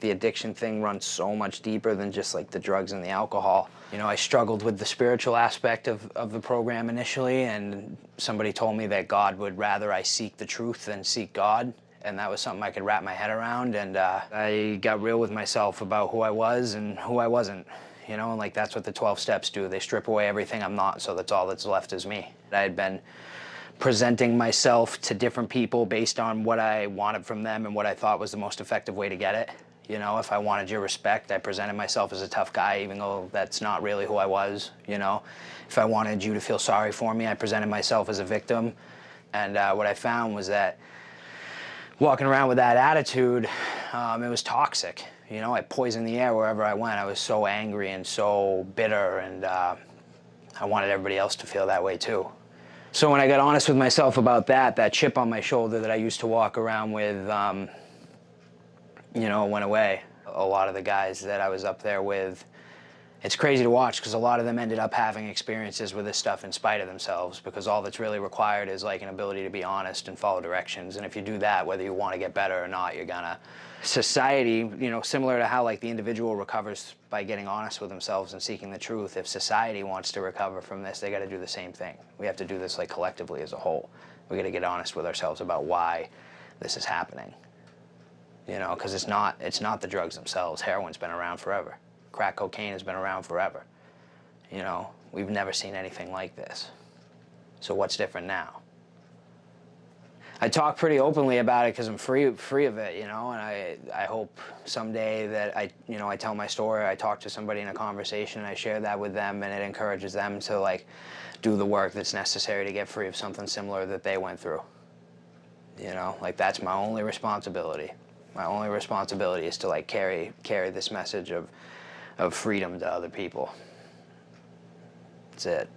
the addiction thing runs so much deeper than just like the drugs and the alcohol. You know, I struggled with the spiritual aspect of the program initially, and somebody told me that God would rather I seek the truth than seek God. And that was something I could wrap my head around, and I got real with myself about who I was and who I wasn't. You know, and like that's what the 12 steps do. They strip away everything I'm not, so that's all that's left is me. I had been presenting myself to different people based on what I wanted from them and what I thought was the most effective way to get it. You know, if I wanted your respect, I presented myself as a tough guy, even though that's not really who I was, you know. If I wanted you to feel sorry for me, I presented myself as a victim. And what I found was that walking around with that attitude, it was toxic. You know, I poisoned the air wherever I went. I was so angry and so bitter, and I wanted everybody else to feel that way too. So when I got honest with myself about that chip on my shoulder that I used to walk around with, you know, went away. A lot of the guys that I was up there with, it's crazy to watch because a lot of them ended up having experiences with this stuff in spite of themselves, because all that's really required is like an ability to be honest and follow directions. And if you do that, whether you want to get better or not, you're gonna. Society, you know, similar to how like the individual recovers by getting honest with themselves and seeking the truth, if society wants to recover from this, they got to do the same thing. We have to do this like collectively as a whole. We got to get honest with ourselves about why this is happening. You know, because it's not the drugs themselves. Heroin's been around forever. Crack cocaine has been around forever. You know, we've never seen anything like this. So what's different now? I talk pretty openly about it because I'm free of it, you know, and I hope someday that I tell my story, I talk to somebody in a conversation, and I share that with them, and it encourages them to like do the work that's necessary to get free of something similar that they went through. You know, like that's my only responsibility. My only responsibility is to like carry this message of freedom to other people. That's it.